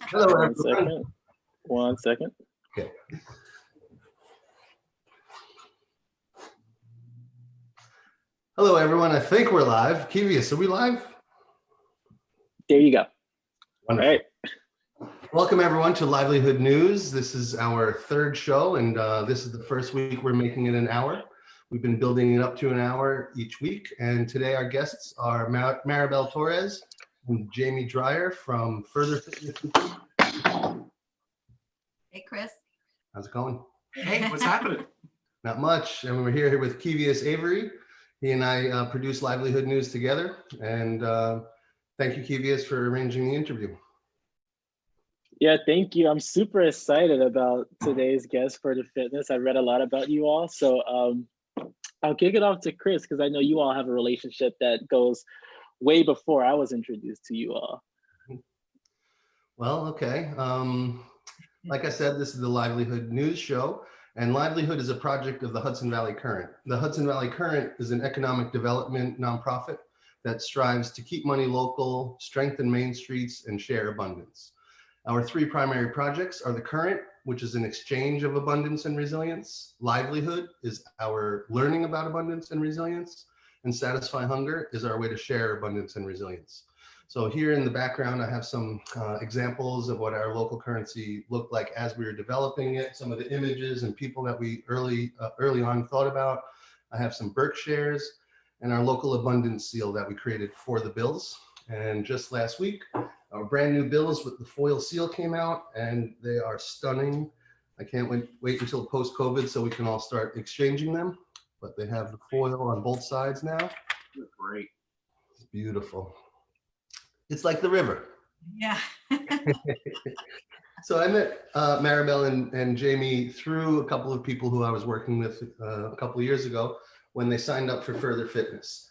Hello, everyone. 1 second. 1 second. Okay. Hello, everyone. I think we're live. Kevius, are we live? There you go. Wonderful. All right. Welcome, everyone, to Livelihood News. This is our third show, and this is the first week we're making it an hour. We've been building it up to an hour each week, and today our guests are Maribel Torres and Jamie Dreyer from Further Fitness. Hey, Chris. How's it going? Hey, what's happening? Not much. And we're here with Kevius Avery. He and I produce Livelihood News together, and thank you, Kevius, for arranging the interview. Yeah, thank you. I'm super excited about today's guest for the fitness. I read a lot about you all. So I'll kick it off to Chris, because I know you all have a relationship that goes way before I was introduced to you all. Well, okay. Like I said, this is the Livelihood News Show, and Livelihood is a project of the Hudson Valley Current. The Hudson Valley Current is an economic development nonprofit that strives to keep money local, strengthen main streets, and share abundance. Our three primary projects are the Current, which is an exchange of abundance and resilience. Livelihood is our learning about abundance and resilience. And Satisfy Hunger is our way to share abundance and resilience. So here in the background, I have some examples of what our local currency looked like as we were developing it, some of the images and people that we early on thought about. I have some Berkshires and our local abundance seal that we created for the bills. And just last week, our brand new bills with the foil seal came out, and they are stunning. I can't wait until post-COVID so we can all start exchanging them. But they have the foil on both sides now. They're great. It's beautiful. It's like the river. Yeah. So I met Maribel and Jamie through a couple of people who I was working with a couple of years ago when they signed up for Further Fitness.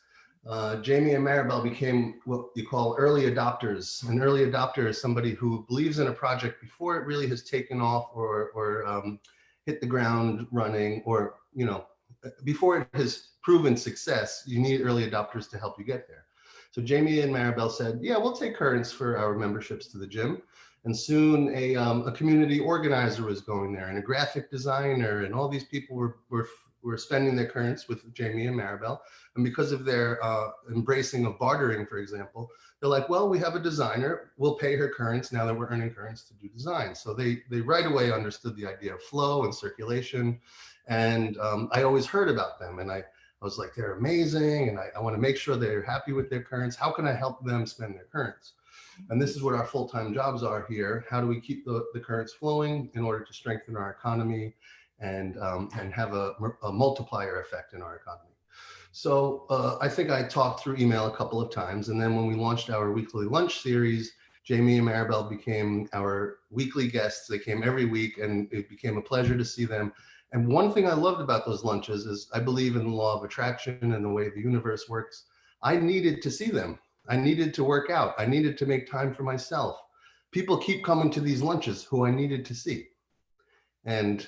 Jamie and Maribel became what you call early adopters. An early adopter is somebody who believes in a project before it really has taken off or hit the ground running, or before it has proven success. You need early adopters to help you get there. So Jamie and Maribel said, yeah, we'll take currents for our memberships to the gym. And soon a community organizer was going there, and a graphic designer, and all these people were spending their currents with Jamie and Maribel. And because of their embracing of bartering, for example, they're like, well, we have a designer, we'll pay her currents now that we're earning currents to do design. So they right away understood the idea of flow and circulation. And I always heard about them, and I was like, they're amazing, and I want to make sure they're happy with their currents. How can I help them spend their currents? And this is what our full-time jobs are here. How do we keep the currents flowing in order to strengthen our economy and have a multiplier effect in our economy? So I think I talked through email a couple of times, and then when we launched our weekly lunch series, Jamie and Maribel became our weekly guests. They came every week, and it became a pleasure to see them. And one thing I loved about those lunches is I believe in the law of attraction and the way the universe works. I needed to see them. I needed to work out. I needed to make time for myself. People keep coming to these lunches who I needed to see. And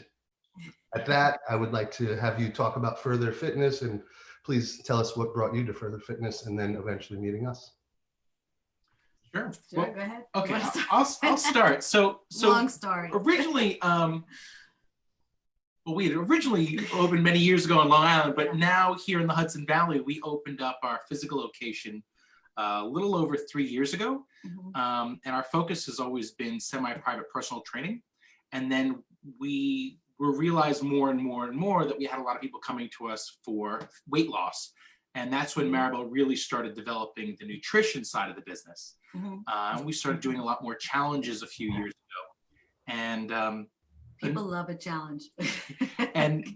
at that, I would like to have you talk about Further Fitness, and please tell us what brought you to Further Fitness and then eventually meeting us. Sure. Well, go ahead. Okay, I'll start. So long story. Originally, well, we had originally opened many years ago on Long Island, but now here in the Hudson Valley, we opened up our physical location a little over 3 years ago. And our focus has always been semi-private personal training. And then we realized more and more that we had a lot of people coming to us for weight loss. And that's when Maribel really started developing the nutrition side of the business. And we started doing a lot more challenges a few years ago. And people love a challenge. and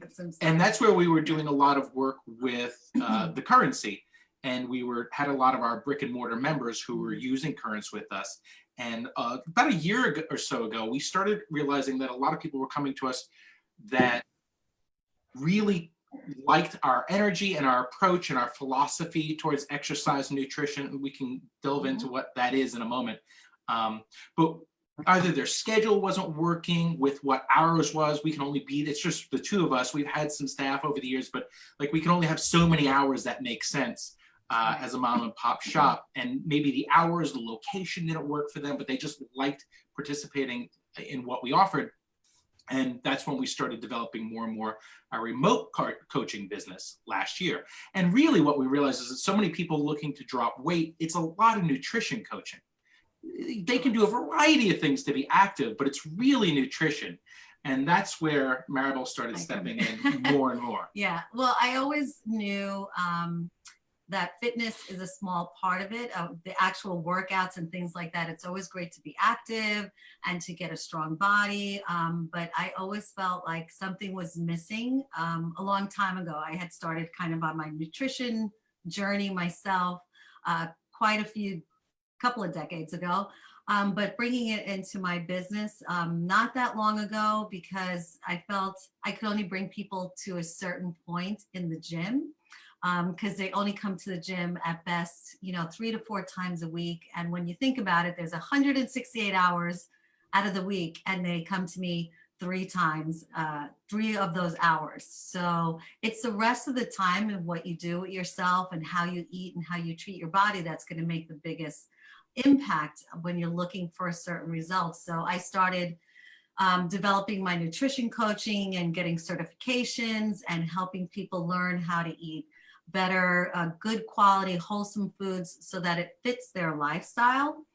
that's where we were doing a lot of work with the currency. And we had a lot of our brick and mortar members who were using currents with us. And about a year or so ago, we started realizing that a lot of people were coming to us that really liked our energy and our approach and our philosophy towards exercise and nutrition. We can delve into what that is in a moment. But either their schedule wasn't working with what ours was. We can only be, it's just the two of us. We've had some staff over the years, but like we can only have so many hours that make sense. as a mom and pop shop, and maybe the hours, the location didn't work for them, but they just liked participating in what we offered. And that's when we started developing more and more our remote coaching business last year. And really what we realized is that so many people looking to drop weight, it's a lot of nutrition coaching. They can do a variety of things to be active, but it's really nutrition. And that's where Maribel started stepping in more and more. Yeah, well, I always knew that fitness is a small part of it, the actual workouts and things like that. It's always great to be active and to get a strong body. But I always felt like something was missing. A long time ago, I had started kind of on my nutrition journey myself, quite a couple of decades ago. But bringing it into my business not that long ago, because I felt I could only bring people to a certain point in the gym, because they only come to the gym at best, 3 to 4 times a week. And when you think about it, there's 168 hours out of the week, and they come to me 3 times, 3 of those hours. So it's the rest of the time and what you do with yourself and how you eat and how you treat your body that's going to make the biggest impact when you're looking for certain results. So I started developing my nutrition coaching and getting certifications and helping people learn how to eat better, good quality, wholesome foods so that it fits their lifestyle.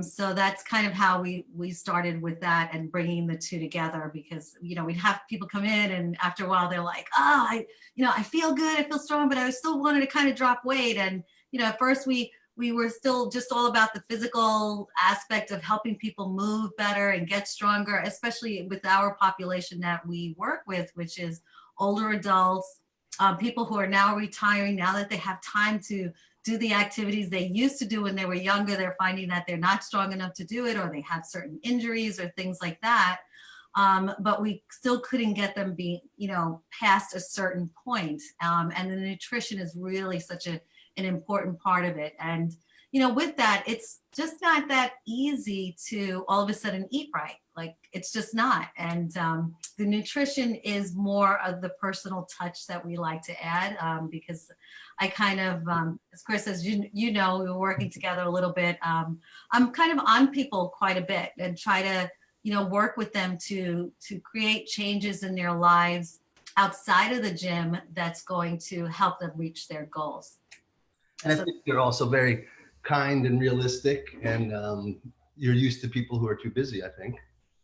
So that's kind of how we started with that and bringing the two together, because, we'd have people come in and after a while they're like, oh, I feel good, I feel strong, but I still wanted to kind of drop weight. And, at first we were still just all about the physical aspect of helping people move better and get stronger, especially with our population that we work with, which is older adults, people who are now retiring, now that they have time to do the activities they used to do when they were younger. They're finding that they're not strong enough to do it, or they have certain injuries or things like that. But we still couldn't get them past a certain point. And the nutrition is really such an important part of it. And, with that, it's just not that easy to all of a sudden eat right. Like, it's just not. And the nutrition is more of the personal touch that we like to add, because I kind of, as Chris says, we were working together a little bit. I'm kind of on people quite a bit and try to, work with them to create changes in their lives outside of the gym that's going to help them reach their goals. And I think you're also very kind and realistic, and you're used to people who are too busy, I think.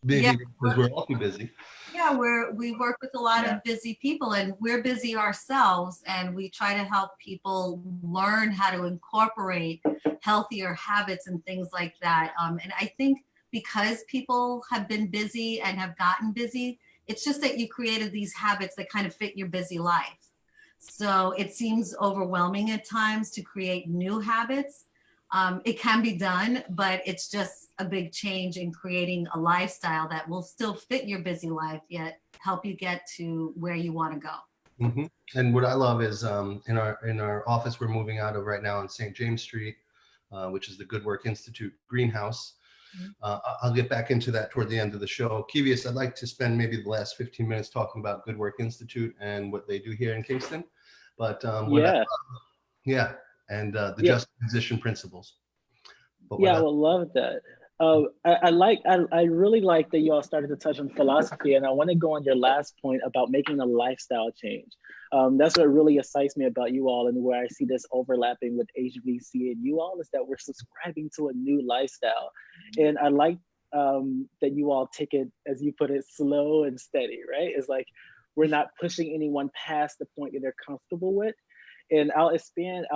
Maybe because we're all too busy. Yeah, we work with a lot of busy people, and we're busy ourselves, and we try to help people learn how to incorporate healthier habits and things like that. And I think because people have been busy and have gotten busy, it's just that you created these habits that kind of fit your busy life. So it seems overwhelming at times to create new habits. It can be done, but it's just a big change in creating a lifestyle that will still fit your busy life, yet help you get to where you want to go. Mm-hmm. And what I love is in our office we're moving out of right now on St. James Street, which is the Good Work Institute greenhouse. I'll get back into that toward the end of the show. Kevius, I'd like to spend maybe the last 15 minutes talking about Good Work Institute and what they do here in Kingston. But and the just transition principles. But I would love that. I really like that you all started to touch on philosophy, and I want to go on your last point about making a lifestyle change. That's what really excites me about you all, and where I see this overlapping with HVC and you all, is that we're subscribing to a new lifestyle. And I like that you all take it, as you put it, slow and steady, right? It's like we're not pushing anyone past the point that they're comfortable with. And I'll expand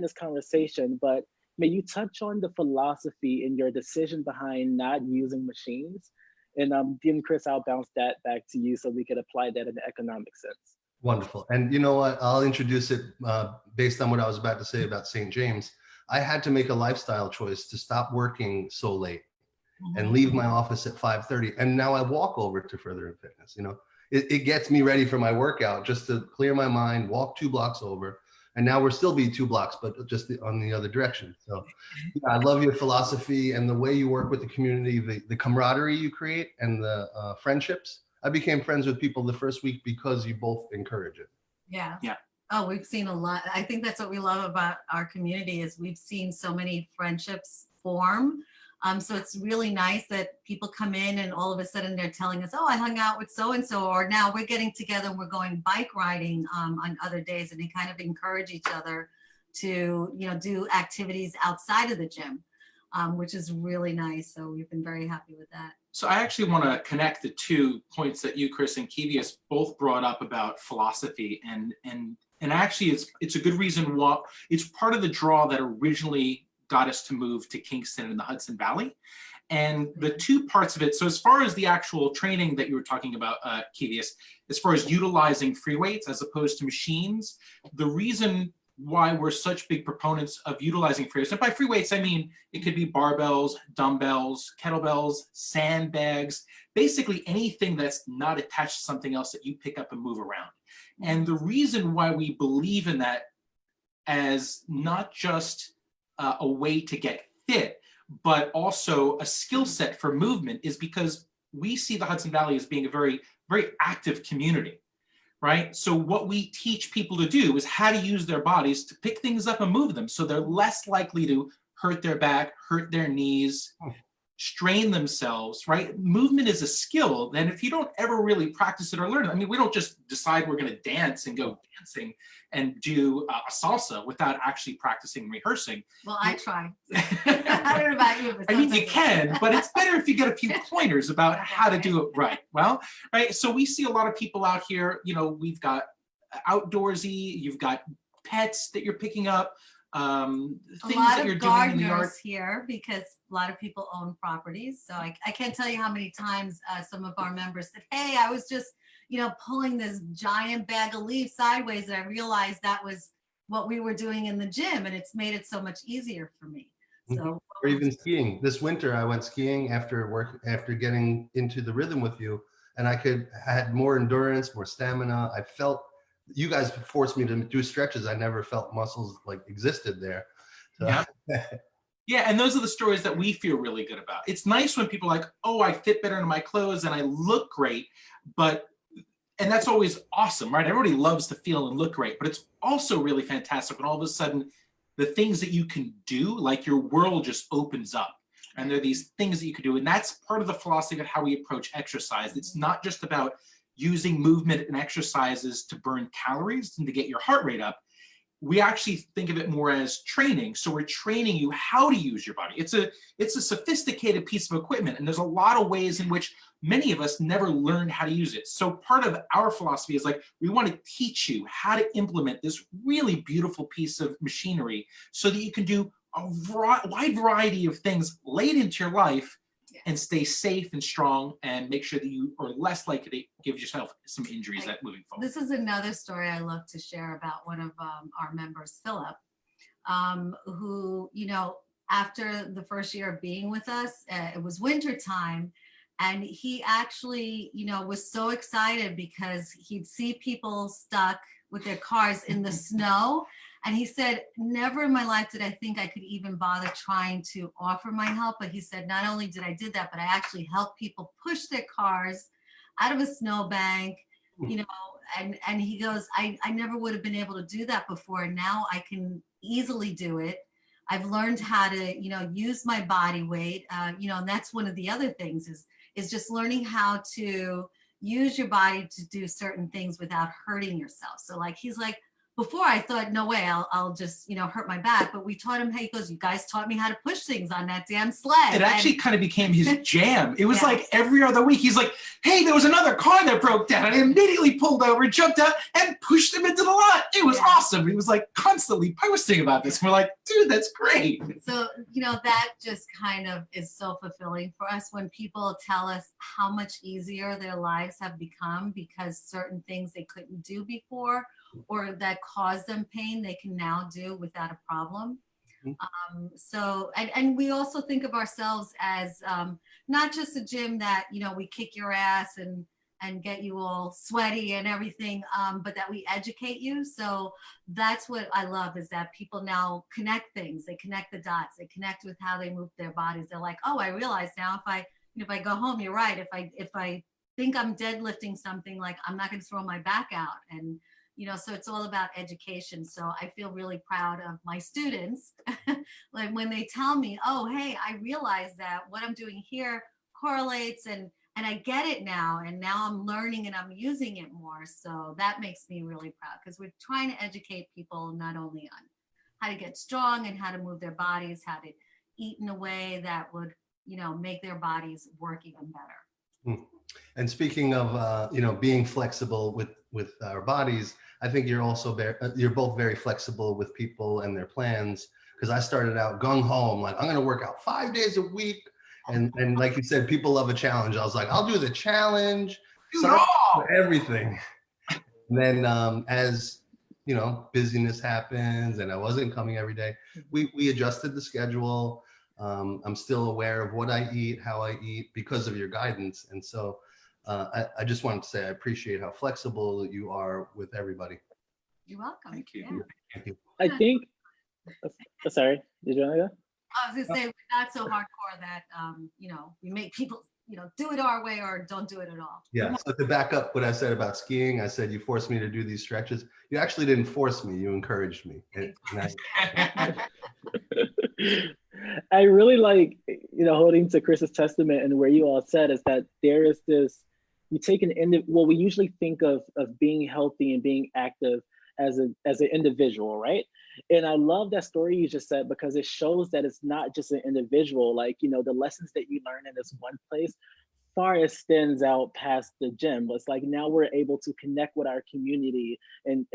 this conversation, but may you touch on the philosophy in your decision behind not using machines? And then Chris, I'll bounce that back to you so we could apply that in the economic sense. Wonderful. And you know what? I'll introduce it based on what I was about to say about St. James. I had to make a lifestyle choice to stop working so late and leave my office at 5:30. And now I walk over to Further in Fitness. It gets me ready for my workout just to clear my mind, walk 2 blocks over. And now we're still be 2 blocks, but just on the other direction. So I love your philosophy and the way you work with the community, the camaraderie you create, and the friendships. I became friends with people the first week because you both encourage it. Yeah. Oh, we've seen a lot. I think that's what we love about our community is we've seen so many friendships form. So it's really nice that people come in and all of a sudden they're telling us, oh, I hung out with so-and-so, or now we're getting together and we're going bike riding on other days, and they kind of encourage each other to, do activities outside of the gym, which is really nice. So we've been very happy with that. So I actually want to connect the 2 points that you, Chris, and Kevius both brought up about philosophy, and actually it's a good reason why it's part of the draw that originally got us to move to Kingston in the Hudson Valley. And the 2 parts of it, so as far as the actual training that you were talking about, Kevius, as far as utilizing free weights as opposed to machines, the reason why we're such big proponents of utilizing free weights, and by free weights, I mean, it could be barbells, dumbbells, kettlebells, sandbags, basically anything that's not attached to something else that you pick up and move around. And the reason why we believe in that as not just a way to get fit, but also a skill set for movement is because we see the Hudson Valley as being a very, very active community, right? So what we teach people to do is how to use their bodies to pick things up and move them so they're less likely to hurt their back, hurt their knees, strain themselves, right? Movement is a skill. Then if you don't ever really practice it or learn it, I mean, we don't just decide we're going to dance and go dancing and do a salsa without actually practicing and rehearsing. Well, I try. I don't know about you, but I mean, you can, but it's better if you get a few pointers about how to do it right. Well, right. So we see a lot of people out here, we've got outdoorsy, you've got pets that you're picking up, things that you're doing in the yard here, because a lot of people own properties. So I can't tell you how many times some of our members said, hey, I was just, pulling this giant bag of leaves sideways, and I realized that was what we were doing in the gym, and it's made it so much easier for me. So, or even skiing. This winter, I went skiing after getting into the rhythm with you, and I had more endurance, more stamina. I felt you guys forced me to do stretches. I never felt muscles like existed there. So. Yeah. Yeah, and those are the stories that we feel really good about. It's nice when people are like, oh, I fit better in my clothes and I look great, and that's always awesome, right? Everybody loves to feel and look great, but it's also really fantastic when all of a sudden the things that you can do, like your world just opens up. And there are these things that you can do. And that's part of the philosophy of how we approach exercise. It's not just about using movement and exercises to burn calories and to get your heart rate up. We actually think of it more as training. So we're training you how to use your body. It's a sophisticated piece of equipment, and there's a lot of ways in which many of us never learned how to use it. So part of our philosophy is like, we want to teach you how to implement this really beautiful piece of machinery so that you can do a wide variety of things late into your life and stay safe and strong and make sure that you are less likely to give yourself some injuries moving forward. This is another story I love to share about one of our members, Philip, who, after the first year of being with us, it was winter time. And he actually, was so excited because he'd see people stuck with their cars in the snow. And he said, never in my life did I think I could even bother trying to offer my help. But he said, not only did I do that, but I actually helped people push their cars out of a snowbank, and he goes, I never would have been able to do that before. And now I can easily do it. I've learned how to, use my body weight, and that's one of the other things is just learning how to use your body to do certain things without hurting yourself. So like, he's like, before I thought, no way, I'll just, hurt my back. But we taught him, hey, he goes, you guys taught me how to push things on that damn sled. It actually kind of became his jam. It was like every other week, he's like, hey, there was another car that broke down. And I immediately pulled over, jumped out, and pushed him into the lot. It was awesome. He was like constantly posting about this. We're like, dude, that's great. So, that just kind of is so fulfilling for us when people tell us how much easier their lives have become because certain things they couldn't do before or that caused them pain, they can now do without a problem. So, and we also think of ourselves as not just a gym that, we kick your ass and get you all sweaty and everything, but that we educate you. So that's what I love is that people now connect things. They connect the dots. They connect with how they move their bodies. They're like, oh, I realize now if I go home, you're right. If I think I'm deadlifting something, like I'm not going to throw my back out. And so it's all about education. So I feel really proud of my students. Like when they tell me, oh, hey, I realize that what I'm doing here correlates and I get it now. And now I'm learning and I'm using it more. So that makes me really proud because we're trying to educate people not only on how to get strong and how to move their bodies, how to eat in a way that would, make their bodies work even better. And speaking of, being flexible with our bodies, I think you're also you're both very flexible with people and their plans. Because I started out gung ho, I'm like, I'm going to work out 5 days a week. And like you said, people love a challenge. I was like, I'll do the challenge, for everything. And then as busyness happens and I wasn't coming every day, we adjusted the schedule. I'm still aware of what I eat, how I eat because of your guidance. And so I just wanted to say I appreciate how flexible you are with everybody. You're welcome. Thank you. Yeah. Thank you. I think, sorry, did you want to go? I was gonna say, we're not so hardcore that, we make people, do it our way or don't do it at all. Yeah, so to back up what I said about skiing, I said you forced me to do these stretches. You actually didn't force me, you encouraged me. And I really like, holding to Chris's testament and where you all said is that there is this, you take we usually think of being healthy and being active as an individual, right? And I love that story you just said because it shows that it's not just an individual, like, the lessons that you learn in this one place far extends out past the gym. It's like now we're able to connect with our community and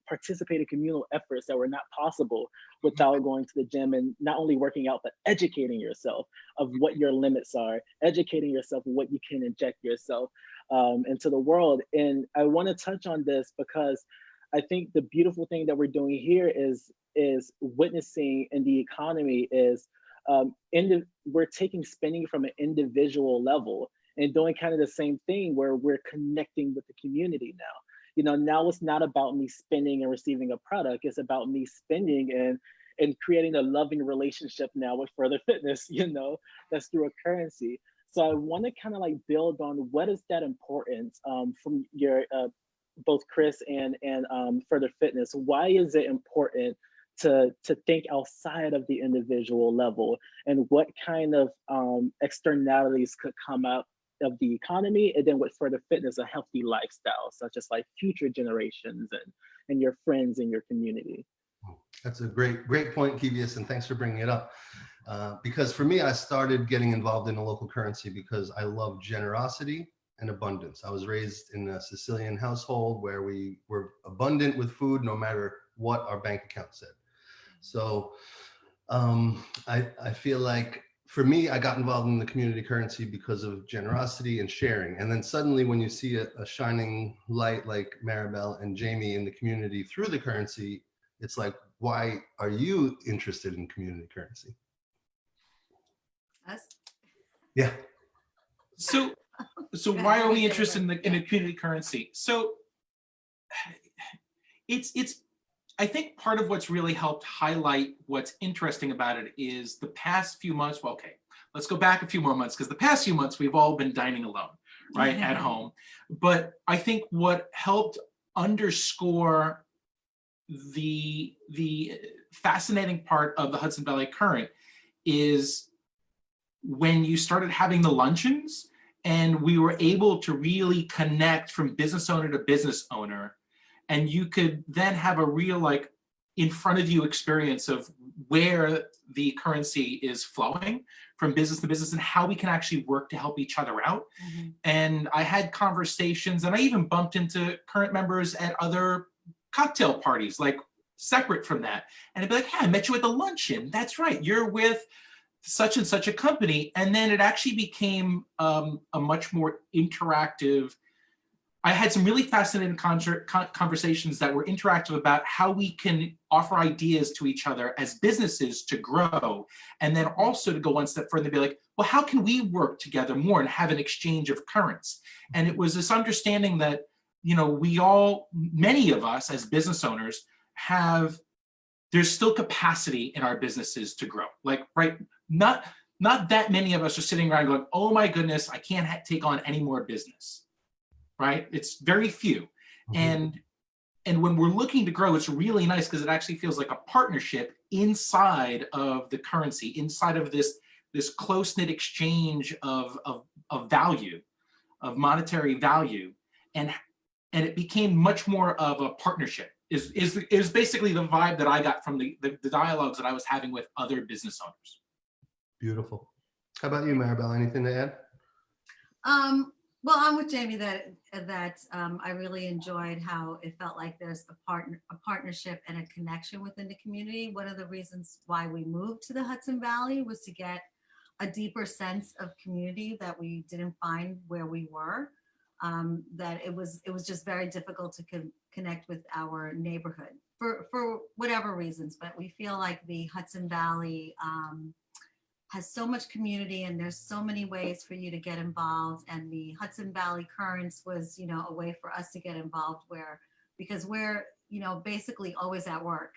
participate in communal efforts that were not possible without going to the gym and not only working out, but educating yourself of what your limits are, educating yourself of what you can inject yourself into the world. And I want to touch on this because I think the beautiful thing that we're doing here is witnessing in the economy is we're taking spending from an individual level and doing kind of the same thing where we're connecting with the community now. Now it's not about me spending and receiving a product. It's about me spending and creating a loving relationship now with Further Fitness, that's through a currency. So I want to kind of like build on what is that importance from your both Chris and Further Fitness. Why is it important to think outside of the individual level, and what kind of externalities could come out of the economy, and then with Further Fitness, a healthy lifestyle, such as like future generations and your friends and your community? That's a great point, Kevius, and thanks for bringing it up. Because for me, I started getting involved in a local currency because I love generosity and abundance. I was raised in a Sicilian household where we were abundant with food no matter what our bank account said. So I feel like for me, I got involved in the community currency because of generosity and sharing. And then suddenly when you see a shining light like Maribel and Jamie in the community through the currency, it's like, why are you interested in community currency? Us? Yeah. So why are we interested in the community currency? So it's I think part of what's really helped highlight what's interesting about it is the past few months. Well, okay, let's go back a few more months because the past few months we've all been dining alone, right, at home. But I think what helped underscore the fascinating part of the Hudson Valley Current is when you started having the luncheons and we were able to really connect from business owner to business owner, and you could then have a real like in front of you experience of where the currency is flowing from business to business and how we can actually work to help each other out. Mm-hmm. And I had conversations, and I even bumped into current members at other cocktail parties, like separate from that. And I'd be like, hey, I met you at the luncheon. That's right, you're with such and such a company. And then it actually became a much more interactive. I had some really fascinating conversations that were interactive about how we can offer ideas to each other as businesses to grow. And then also to go one step further and be like, well, how can we work together more and have an exchange of currents? And it was this understanding that, we all, many of us as business owners there's still capacity in our businesses to grow. Like, right, not that many of us are sitting around going, oh my goodness, I can't take on any more business. Right? It's very few. Mm-hmm. And And when we're looking to grow, it's really nice because it actually feels like a partnership inside of the currency, inside of this close-knit exchange of value, of monetary value, and it became much more of a partnership. Is basically the vibe that I got from the dialogues that I was having with other business owners. Beautiful. How about you, Maribel? Anything to add? Well, I'm with Jamie that I really enjoyed how it felt like there's a partnership and a connection within the community. One of the reasons why we moved to the Hudson Valley was to get a deeper sense of community that we didn't find where we were. That it was just very difficult to connect with our neighborhood for whatever reasons. But we feel like the Hudson Valley has so much community, and there's so many ways for you to get involved. And the Hudson Valley Currents was, a way for us to get involved because we're, basically always at work.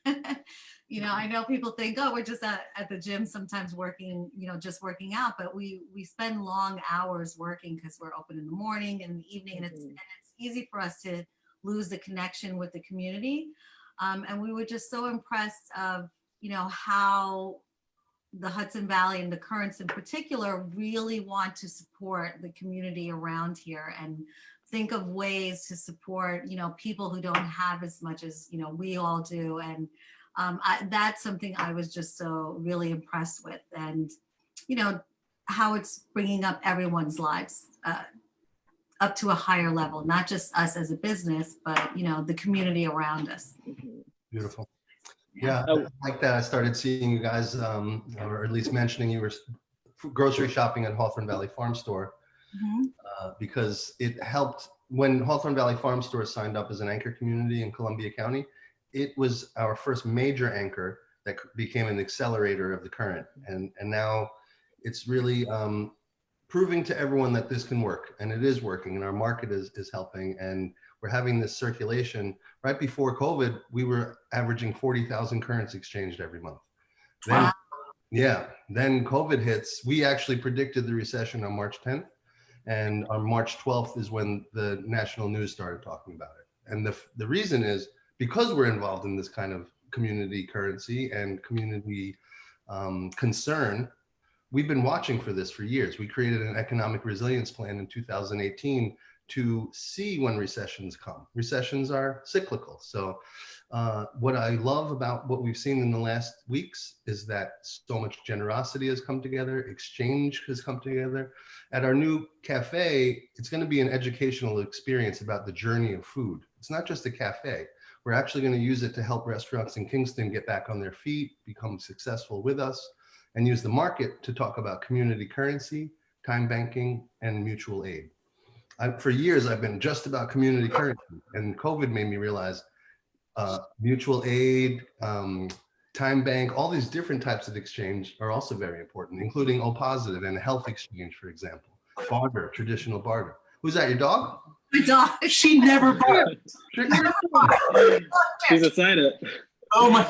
I know people think, oh, we're just at the gym sometimes working, just working out, but we spend long hours working because we're open in the morning and in the evening, and it's easy for us to lose the connection with the community. And we were just so impressed of, how the Hudson Valley and the Currents in particular really want to support the community around here and think of ways to support, people who don't have as much as, we all do. And that's something I was just so really impressed with. And, how it's bringing up everyone's lives up to a higher level, not just us as a business, but, the community around us. Beautiful. Yeah, like that. I started seeing you guys, or at least mentioning you were grocery shopping at Hawthorne Valley Farm Store, because it helped when Hawthorne Valley Farm Store signed up as an anchor community in Columbia County. It was our first major anchor that became an accelerator of the current, and now it's really proving to everyone that this can work, and it is working, and our market is helping, and we're having this circulation. Right before COVID, we were averaging 40,000 currents exchanged every month. Then, then COVID hits. We actually predicted the recession on March 10th, and on March 12th is when the national news started talking about it. And the reason is because we're involved in this kind of community currency and community concern. We've been watching for this for years. We created an economic resilience plan in 2018 to see when recessions come. Recessions are cyclical. So what I love about what we've seen in the last weeks is that so much generosity has come together, exchange has come together. At our new cafe, it's going to be an educational experience about the journey of food. It's not just a cafe. We're actually going to use it to help restaurants in Kingston get back on their feet, become successful with us, and use the market to talk about community currency, time banking, and mutual aid. For years, I've been just about community currency, and COVID made me realize mutual aid, time bank, all these different types of exchange are also very important, including O positive and health exchange, for example. Barter, traditional barter. Who's that, your dog? My dog. She never barks. She's excited. Oh my.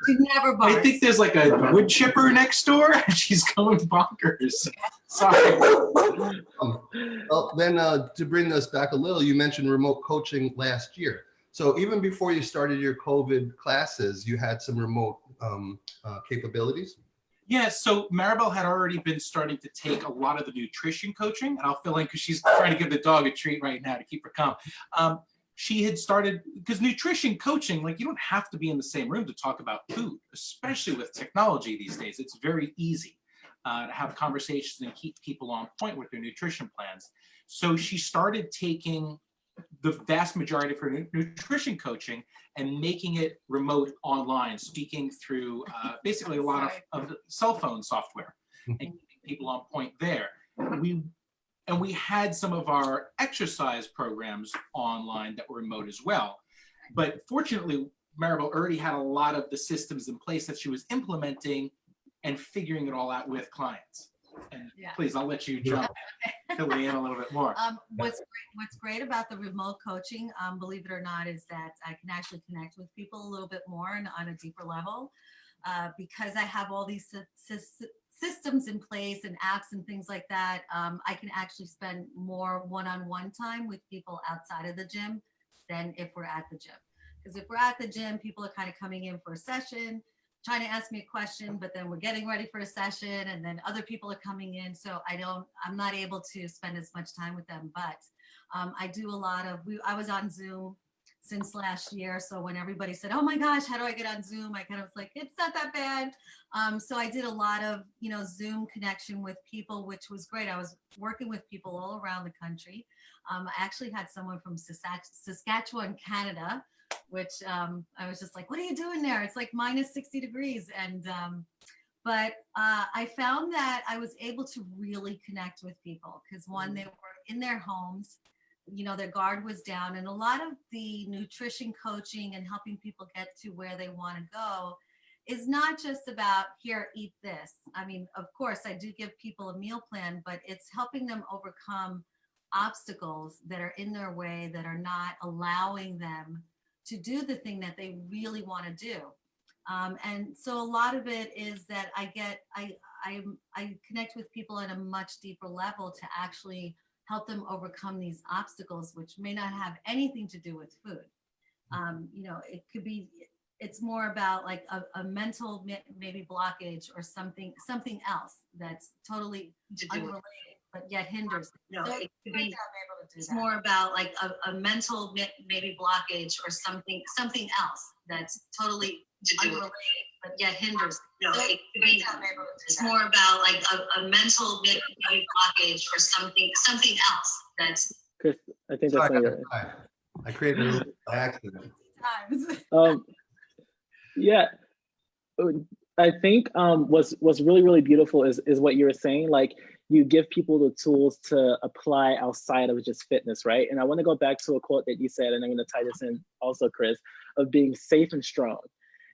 She never barks. I think there's like a wood chipper next door and she's going bonkers. Sorry. Well, then to bring us back a little, you mentioned remote coaching last year. So even before you started your COVID classes, you had some remote capabilities? Yeah, so Maribel had already been starting to take a lot of the nutrition coaching, and I'll fill in because she's trying to give the dog a treat right now to keep her calm. She had started, because nutrition coaching, like you don't have to be in the same room to talk about food, especially with technology these days. It's very easy to have conversations and keep people on point with their nutrition plans. So she started taking the vast majority of her nutrition coaching and making it remote online, speaking through basically a lot of cell phone software and keeping people on point there. We had some of our exercise programs online that were remote as well. But fortunately, Maribel already had a lot of the systems in place that she was implementing and figuring it all out with clients. And please, I'll let you jump fill in a little bit more. What's great about the remote coaching, believe it or not, is that I can actually connect with people a little bit more and on a deeper level because I have all these systems in place and apps and things like that. I can actually spend more one-on-one time with people outside of the gym than if we're at the gym. Because if we're at the gym, people are kind of coming in for a session, trying to ask me a question, but then we're getting ready for a session and then other people are coming in. So I'm not able to spend as much time with them, but I do a lot of, I was on Zoom since last year. So when everybody said, oh my gosh, how do I get on Zoom? I kind of was like, it's not that bad. So I did a lot of, Zoom connection with people, which was great. I was working with people all around the country. I actually had someone from Saskatchewan, Canada, which I was just like, what are you doing there? It's like minus 60 degrees. And, but I found that I was able to really connect with people because one, they were in their homes, their guard was down, and a lot of the nutrition coaching and helping people get to where they want to go is not just about here, eat this. I mean, of course, I do give people a meal plan, but it's helping them overcome obstacles that are in their way that are not allowing them to do the thing that they really want to do. And so a lot of it is that I connect with people at a much deeper level to actually help them overcome these obstacles, which may not have anything to do with food. It could be, it's more about like a mental maybe blockage or something else that's totally unrelated, but yet hinders. No, so it could be, it's more about like a mental maybe blockage or something else that's totally unrelated, but yet hinders. No, it could be, it's more about like a mental maybe blockage or something else that's. Chris, I think that's Sorry, right. I created a little by accident. Yeah, I think what's really, really beautiful is what you were saying. Like, you give people the tools to apply outside of just fitness, right? And I want to go back to a quote that you said, and I'm going to tie this in also, Chris, of being safe and strong.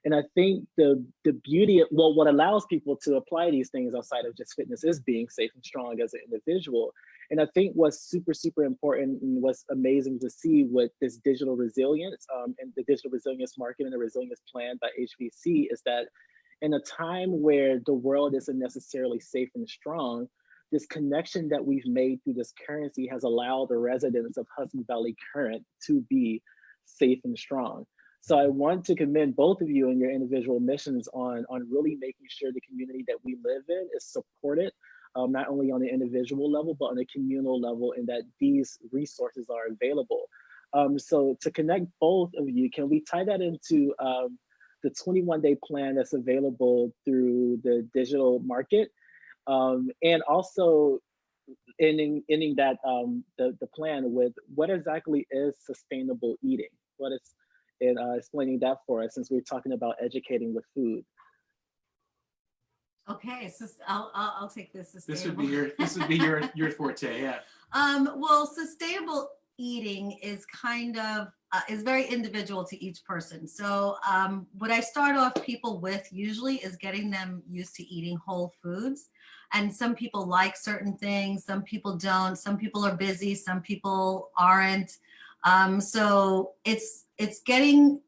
And I think the beauty of, what allows people to apply these things outside of just fitness is being safe and strong as an individual. And I think what's super, super important and what's amazing to see with this digital resilience and the digital resilience market and the resilience plan by HVC is that in a time where the world isn't necessarily safe and strong, this connection that we've made through this currency has allowed the residents of Hudson Valley Current to be safe and strong. So I want to commend both of you and your individual missions on really making sure the community that we live in is supported, not only on the individual level, but on a communal level, and that these resources are available. So to connect both of you, can we tie that into the 21-day plan that's available through the digital market? And also ending that the plan with what exactly is sustainable eating? What is, and explaining that for us, since we're talking about educating with food. Okay, so I'll take this. This would be your forte, yeah. Well, sustainable eating is kind of is very individual to each person. So what I start off people with usually is getting them used to eating whole foods. And some people like certain things, some people don't, some people are busy, some people aren't. So it's getting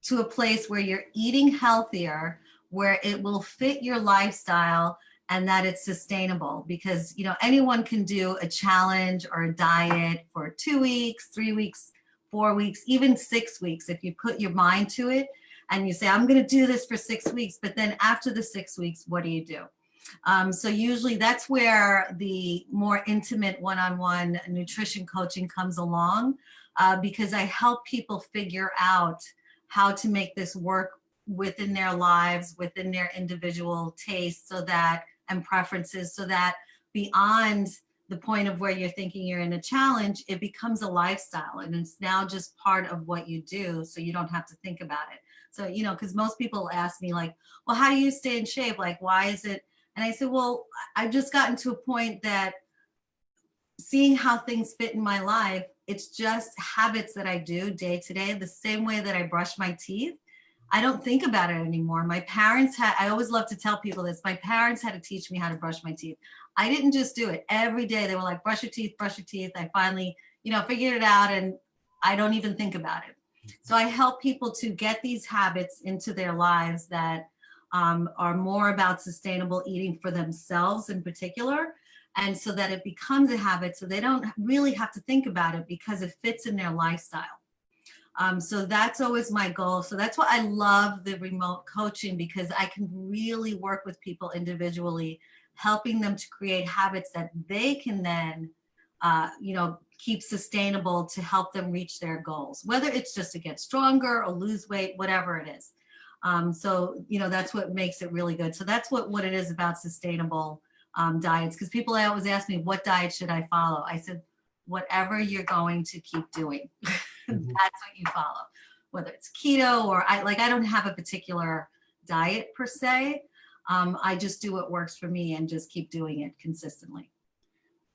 to a place where you're eating healthier, where it will fit your lifestyle and that it's sustainable, because anyone can do a challenge or a diet for 2 weeks, 3 weeks, 4 weeks, even 6 weeks. If you put your mind to it and you say, I'm going to do this for 6 weeks, but then after the 6 weeks, what do you do? So usually that's where the more intimate one-on-one nutrition coaching comes along, because I help people figure out how to make this work within their lives, within their individual tastes, and preferences, so that beyond the point of where you're thinking you're in a challenge, it becomes a lifestyle and it's now just part of what you do, so you don't have to think about it. So, because most people ask me like, well, how do you stay in shape? Like, why is it? And I said, well, I've just gotten to a point that seeing how things fit in my life, it's just habits that I do day to day, the same way that I brush my teeth. I don't think about it anymore. My parents I always love to tell people this, my parents had to teach me how to brush my teeth. I didn't just do it. Every day they were like, brush your teeth, brush your teeth. I finally, figured it out and I don't even think about it. So I help people to get these habits into their lives that are more about sustainable eating for themselves in particular. And so that it becomes a habit, so they don't really have to think about it because it fits in their lifestyle. So that's always my goal. So that's why I love the remote coaching, because I can really work with people individually, helping them to create habits that they can then, keep sustainable to help them reach their goals, whether it's just to get stronger or lose weight, whatever it is. So that's what makes it really good. So that's what it is about sustainable diets. Because people always ask me, what diet should I follow? I said, whatever you're going to keep doing, that's what you follow. Whether it's keto or I don't have a particular diet per se. I just do what works for me and just keep doing it consistently.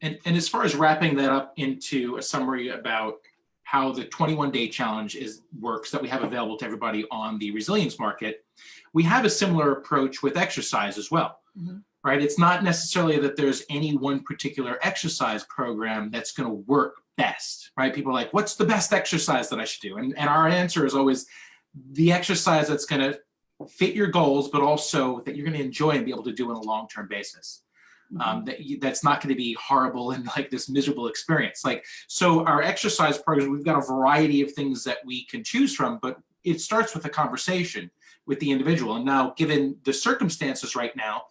And as far as wrapping that up into a summary about how the 21-day challenge works that we have available to everybody on the resilience market, we have a similar approach with exercise as well, right? It's not necessarily that there's any one particular exercise program that's going to work best, right? People are like, what's the best exercise that I should do? And our answer is always the exercise that's going to fit your goals, but also that you're going to enjoy and be able to do on a long-term basis. That's not going to be horrible and like this miserable experience. So our exercise programs, we've got a variety of things that we can choose from, but it starts with a conversation with the individual. And now, given the circumstances right now,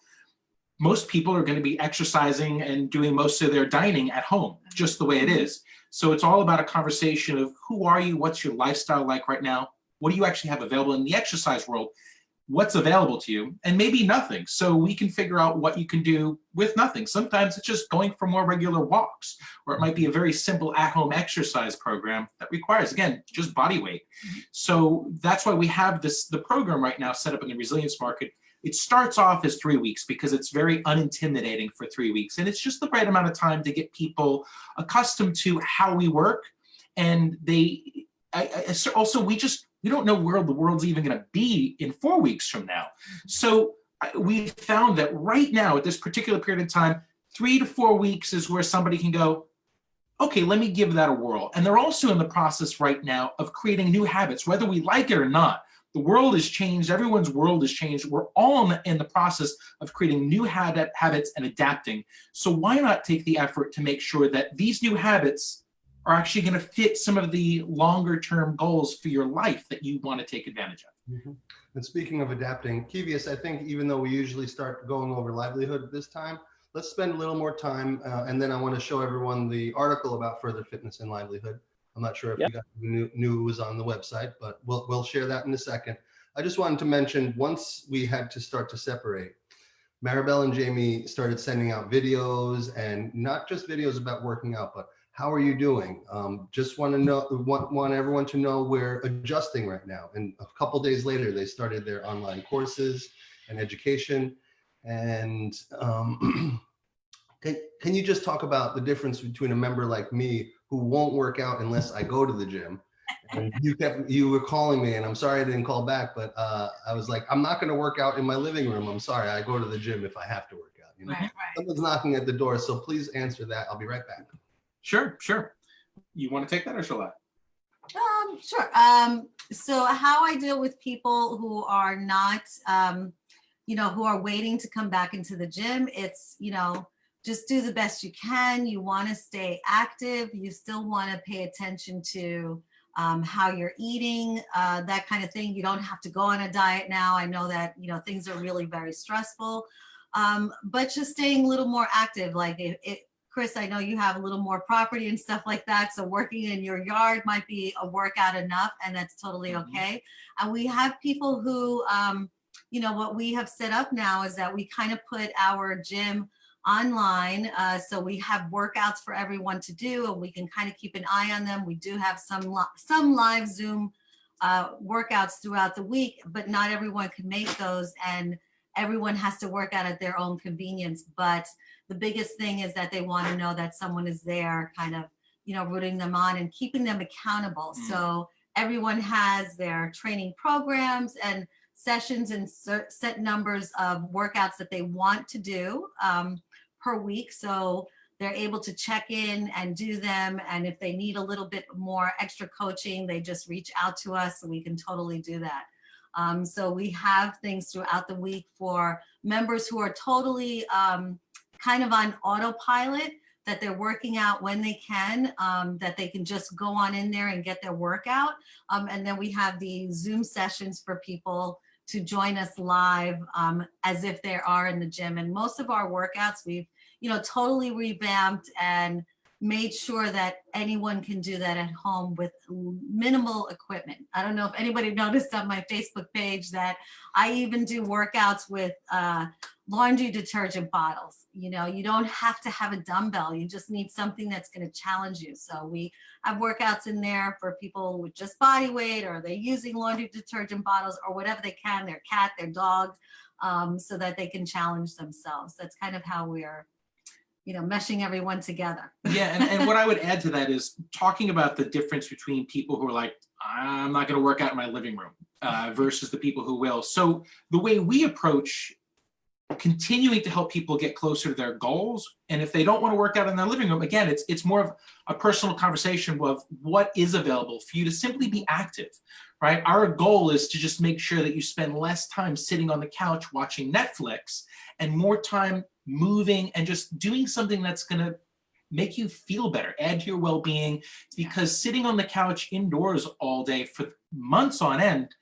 most people are going to be exercising and doing most of their dining at home, just the way it is. So it's all about a conversation of who are you? What's your lifestyle like right now? What do you actually have available in the exercise world? What's available to you, and maybe nothing. So we can figure out what you can do with nothing. Sometimes it's just going for more regular walks, or it might be a very simple at-home exercise program that requires, again, just body weight. So that's why we have the program right now set up in the resilience market. It starts off as 3 weeks because it's very unintimidating for 3 weeks. And it's just the right amount of time to get people accustomed to how we work. And we don't know where the world's even going to be in 4 weeks from now. So we found that right now at this particular period of time, 3 to 4 weeks is where somebody can go, okay, let me give that a whirl. And they're also in the process right now of creating new habits, whether we like it or not. The world has changed. Everyone's world has changed. We're all in the process of creating new habits and adapting. So why not take the effort to make sure that these new habits are actually going to fit some of the longer term goals for your life that you want to take advantage of. And speaking of adapting, Kevius, I think even though we usually start going over livelihood this time, let's spend a little more time. And then I want to show everyone the article about further fitness and livelihood. I'm not sure if you guys knew it was on the website, but we'll share that in a second. I just wanted to mention, once we had to start to separate, Maribel and Jamie started sending out videos, and not just videos about working out, but how are you doing? Just want everyone to know we're adjusting right now. And a couple days later, they started their online courses and education. And can you just talk about the difference between a member like me who won't work out unless I go to the gym? And you were calling me, and I'm sorry I didn't call back, but I was like, I'm not going to work out in my living room. I'm sorry, I go to the gym if I have to work out. Right. Someone's knocking at the door, so please answer that. I'll be right back. Sure. You want to take that, or shall I? Sure. So how I deal with people who are not, who are waiting to come back into the gym, it's, just do the best you can. You want to stay active. You still want to pay attention to how you're eating, that kind of thing. You don't have to go on a diet now. I know that, things are really very stressful, but just staying a little more active. Like Chris, I know you have a little more property and stuff like that. So working in your yard might be a workout enough, and that's totally okay. And we have people who, what we have set up now is that we kind of put our gym online. So we have workouts for everyone to do, and we can kind of keep an eye on them. We do have some live Zoom workouts throughout the week, but not everyone can make those, and everyone has to work out at their own convenience. But the biggest thing is that they want to know that someone is there kind of, rooting them on and keeping them accountable. So everyone has their training programs and sessions and set numbers of workouts that they want to do per week. So they're able to check in and do them. And if they need a little bit more extra coaching, they just reach out to us, and we can totally do that. So we have things throughout the week for members who are totally kind of on autopilot, that they're working out when they can, that they can just go on in there and get their workout. And then we have the Zoom sessions for people to join us live as if they are in the gym. And most of our workouts, we've, totally revamped and made sure that anyone can do that at home with minimal equipment. I don't know if anybody noticed on my Facebook page that I even do workouts with laundry detergent bottles. You don't have to have a dumbbell. You just need something that's going to challenge you. So we have workouts in there for people with just body weight, or they're using laundry detergent bottles or whatever they can, their cat, their dog, so that they can challenge themselves. That's kind of how we're meshing everyone together. Yeah, and what I would add to that is talking about the difference between people who are like, I'm not going to work out in my living room versus the people who will. So the way we approach continuing to help people get closer to their goals, and if they don't want to work out in their living room, again, it's more of a personal conversation of what is available for you to simply be active, right? Our goal is to just make sure that you spend less time sitting on the couch watching Netflix and more time moving and just doing something that's going to make you feel better, add to your well-being, because sitting on the couch indoors all day for months on end,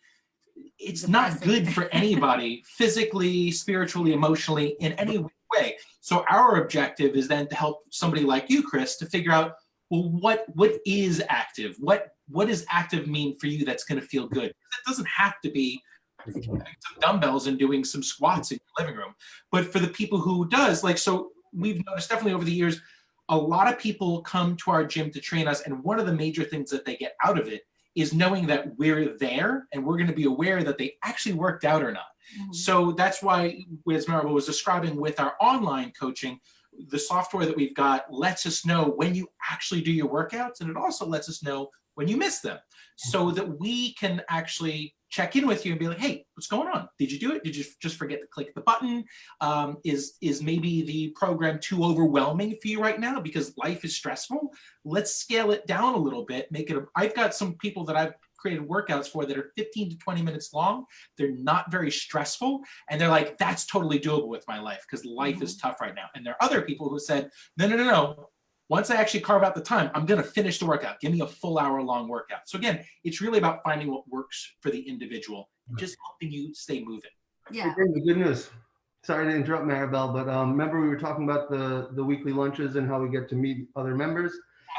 it's not good for anybody physically, spiritually, emotionally, in any way. So our objective is then to help somebody like you, Chris, to figure out, well, what is active? What does active mean for you that's going to feel good? It doesn't have to be having some dumbbells and doing some squats in your living room. But for the people who does, so we've noticed definitely over the years, a lot of people come to our gym to train us, and one of the major things that they get out of it is knowing that we're there and we're going to be aware that they actually worked out or not. Mm-hmm. So that's why, as Maribel was describing with our online coaching, the software that we've got lets us know when you actually do your workouts, and it also lets us know when you miss them, so that we can actually check in with you and be like, hey, what's going on? Did you do it? Did you just forget to click the button? Is maybe the program too overwhelming for you right now because life is stressful? Let's scale it down a little bit. I've got some people that I've created workouts for that are 15 to 20 minutes long. They're not very stressful. And they're like, that's totally doable with my life because life is tough right now. And there are other people who said, no. Once I actually carve out the time, I'm going to finish the workout. Give me a full hour-long workout. So again, it's really about finding what works for the individual and just helping you stay moving. Yeah. Hey, good news. Sorry to interrupt, Maribel, but remember we were talking about the weekly lunches and how we get to meet other members?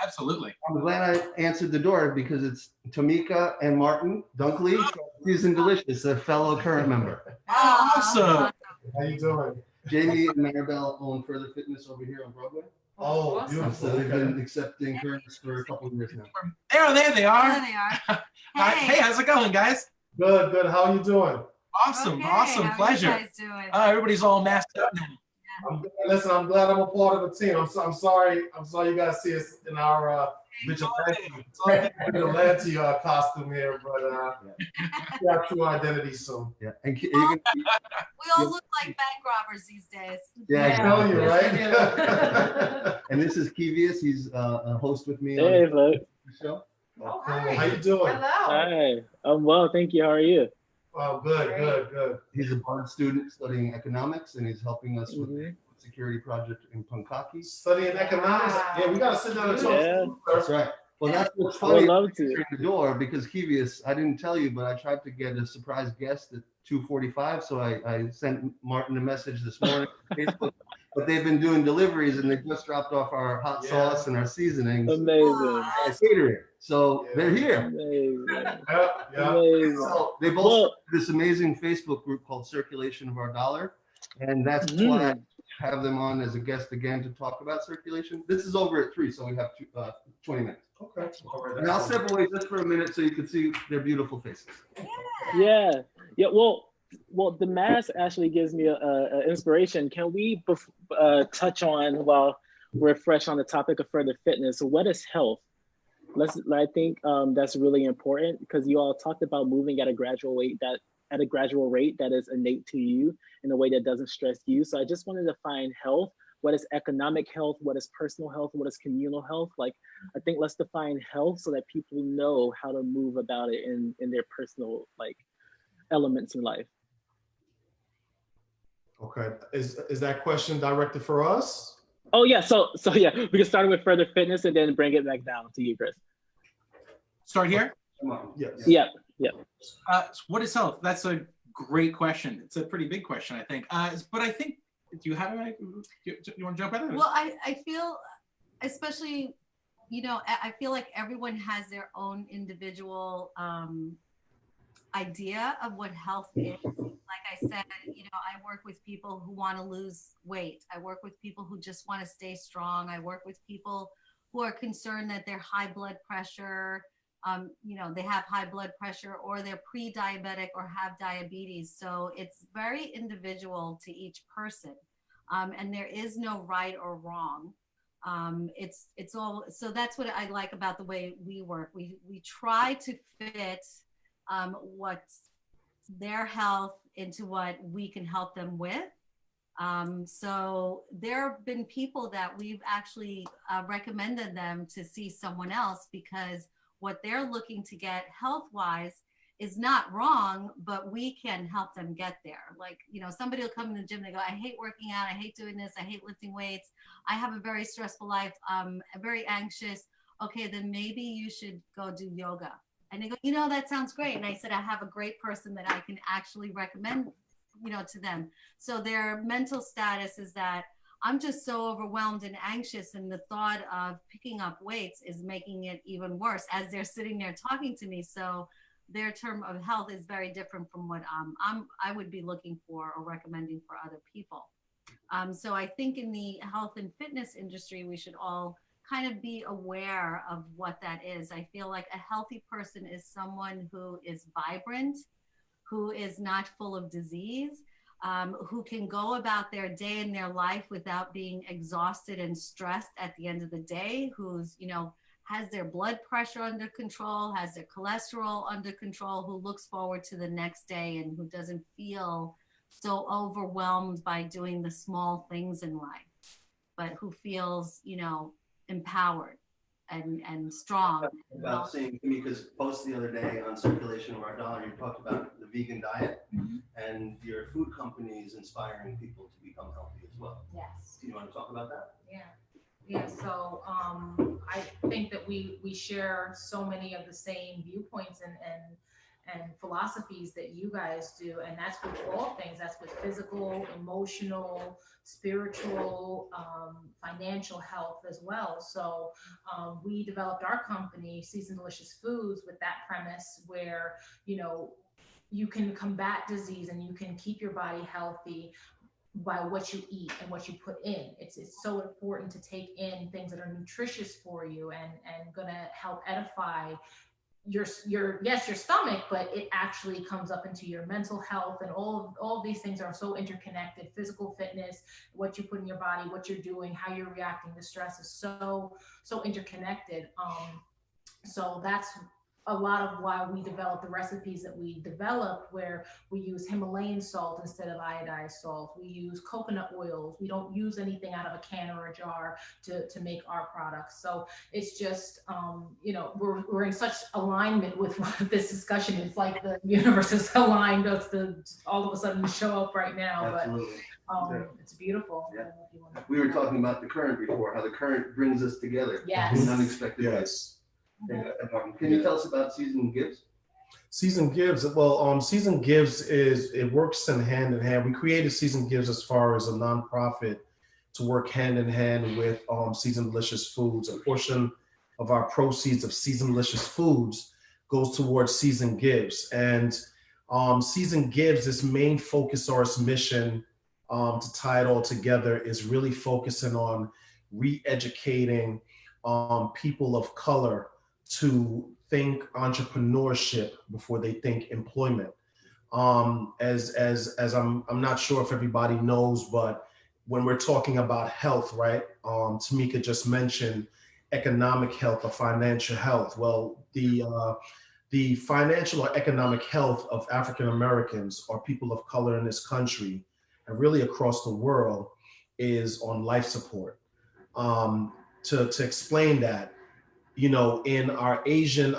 Absolutely. I'm glad I answered the door because it's Tamika and Martin Dunkley from Seasoned Delicious, a fellow current member. Awesome. How you doing? Jamie and Maribel own Further Fitness over here on Broadway. Oh, Awesome. beautiful. So they've been accepting currents for a couple of years now. There they are. There they are. Hey, how's it going, guys? Good, good. How you doing? Awesome, Okay, awesome, how are pleasure. you guys doing? Everybody's all masked up now. Listen, I'm glad I'm a part of the team. I'm sorry you guys see us in our vigilante costume here, but we have true identity soon. Yeah, and We all look like bank robbers these days. yeah, I tell you, right? And this is Kevius. He's a host with me Hey, on look. the show. Oh, cool. How you doing? Hi. I'm well, thank you. How are you? Oh, good. He's a Bard student studying economics, and he's helping us with the security project in Pankaki. Studying economics. Yeah, we gotta sit down and talk. Yeah. That's right. Well, that's what's I would funny. love to. The door because Kevius, I didn't tell you, but I tried to get a surprise guest at 2:45, so I sent Martin a message this morning on Facebook. But they've been doing deliveries, and they just dropped off our hot sauce and our seasonings. Amazing. And catering. So they're here. Amazing. Yeah. Amazing. So they both started this amazing Facebook group called Circulation of Our Dollar, and that's why I have them on as a guest again to talk about circulation. This is over at 3, so we have 20 minutes. Okay. All right, And I'll step away just for a minute so you can see their beautiful faces. Yeah. Well, the mask actually gives me a inspiration. Can we touch on, while we're fresh on the topic of Further Fitness, what is health? I think that's really important because you all talked about moving at a gradual rate that is innate to you in a way that doesn't stress you. So I just wanted to find health. What is economic health? What is personal health? What is communal health? I think let's define health so that people know how to move about it in their personal elements in life. Okay. Is that question directed for us? Oh yeah, so yeah, we can start with further fitness and then bring it back down to you, Chris. Start here? Yes. Yeah, yeah. What is health? That's a great question. It's a pretty big question, I think. But I think, do you have it? You want to jump in? Well, I feel, especially, you know, I feel like everyone has their own individual idea of what health is. Like I said, you know, I work with people who want to lose weight. I work with people who just want to stay strong. I work with people who are concerned that their high blood pressure, you know, they have high blood pressure or they're pre-diabetic or have diabetes. So it's very individual to each person. And there is no right or wrong. It's all, so that's what I like about the way we work. We try to fit what's their health into what we can help them with. So there have been people that we've actually recommended them to see someone else because what they're looking to get health-wise is not wrong, but we can help them get there. Like, you know, somebody will come in the gym, they go, I hate working out, I hate doing this, I hate lifting weights, I have a very stressful life, I'm very anxious. Okay, then maybe you should go do yoga. And they go, you know, that sounds great. And I said, I have a great person that I can actually recommend, you know, to them. So their mental status is that I'm just so overwhelmed and anxious, and the thought of picking up weights is making it even worse as they're sitting there talking to me. So their term of health is very different from what I would be looking for or recommending for other people. So I think in the health and fitness industry, we should all kind of be aware of what that is. I feel like a healthy person is someone who is vibrant, who is not full of disease, who can go about their day in their life without being exhausted and stressed at the end of the day, who's, you know, has their blood pressure under control, has their cholesterol under control, who looks forward to the next day and who doesn't feel so overwhelmed by doing the small things in life, but who feels, you know, empowered and strong. About seeing Tamika's post the other day on Circulation of Our Dollar, you talked about the vegan diet, and your food company is inspiring people to become healthy as well. Yes. Do you want to talk about that? Yeah. So I think that we share so many of the same viewpoints and philosophies that you guys do, and that's with all things. That's with physical, emotional, spiritual, financial health as well. So we developed our company, Seasoned Delicious Foods, with that premise where, you know, you can combat disease and you can keep your body healthy by what you eat and what you put in. It's so important to take in things that are nutritious for you and gonna help edify your stomach, but it actually comes up into your mental health, and all of these things are so interconnected. Physical fitness, what you put in your body, what you're doing, how you're reacting to stress is so interconnected. So that's a lot of why we develop the recipes that we develop, where we use Himalayan salt instead of iodized salt. We use coconut oils. We don't use anything out of a can or a jar to make our products. So it's just, you know, we're in such alignment with this discussion. It's like the universe is aligned us to all of a sudden show up right now. Absolutely. But it's beautiful. Yeah. We were talking about the current before, how the current brings us together Yes. in unexpected ways. Can you tell us about Seasoned Gives? Seasoned Gives, well, Seasoned Gives it works in hand. We created Seasoned Gives as far as a nonprofit to work hand in hand with Seasoned Delicious Foods. A portion of our proceeds of Seasoned Delicious Foods goes towards Seasoned Gives. And Seasoned Gives, its main focus or its mission, to tie it all together, is really focusing on re-educating people of color to think entrepreneurship before they think employment. As I'm not sure if everybody knows, but when we're talking about health, right? Tamika just mentioned economic health or financial health. Well, the financial or economic health of African Americans or people of color in this country and really across the world is on life support. To explain that, you know, in our Asian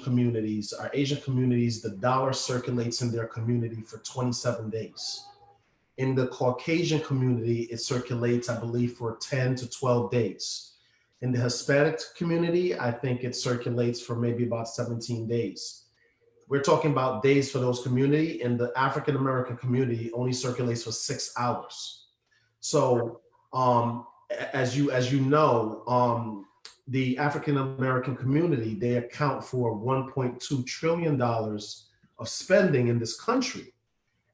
communities, the dollar circulates in their community for 27 days. In the Caucasian community, it circulates, I believe, for 10 to 12 days. In the Hispanic community, I think it circulates for maybe about 17 days. We're talking about days for those community. In the African American community, only circulates for 6 hours. So as you know, the African American community, they account for $1.2 trillion of spending in this country.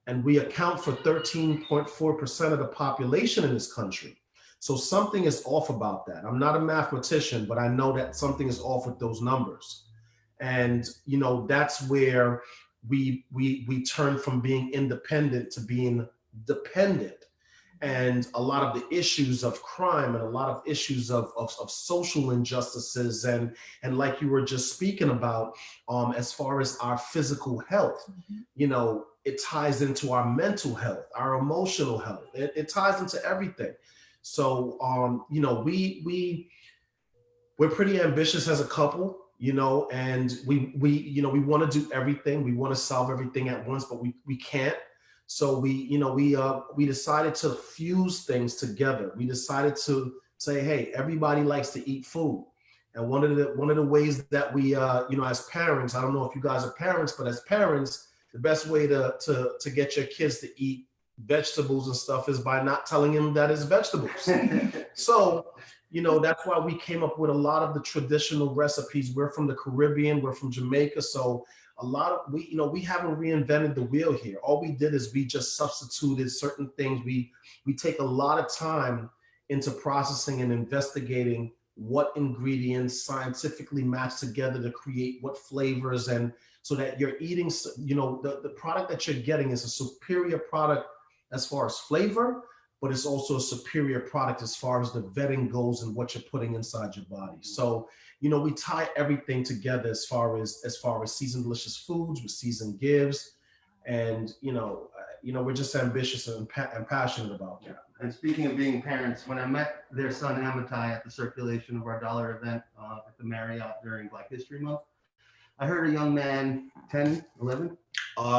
And we account for 13.4% of the population in this country. So something is off about that. I'm not a mathematician, but I know that something is off with those numbers. And that's where we turn from being independent to being dependent. And a lot of the issues of crime and a lot of issues of social injustices and like you were just speaking about, as far as our physical health, it ties into our mental health, our emotional health. It ties into everything. So we're pretty ambitious as a couple, and we want to do everything. We want to solve everything at once, but we can't. So we decided to fuse things together. We decided to say, hey, everybody likes to eat food. And one of the ways that we as parents, I don't know if you guys are parents, but as parents, the best way to get your kids to eat vegetables and stuff is by not telling them that it's vegetables. So, that's why we came up with a lot of the traditional recipes. We're from the Caribbean, we're from Jamaica. So a lot of we haven't reinvented the wheel here. All we did is we just substituted certain things. We take a lot of time into processing and investigating what ingredients scientifically match together to create what flavors, and so that you're eating, the product that you're getting is a superior product as far as flavor, but it's also a superior product as far as the vetting goes and what you're putting inside your body. So, we tie everything together as far as seasoned delicious foods with seasoned gives, and we're just ambitious and passionate about that. And speaking of being parents, when I met their son Amitai at the circulation of our dollar event at the Marriott during Black History Month, I heard a young man, 10, 11?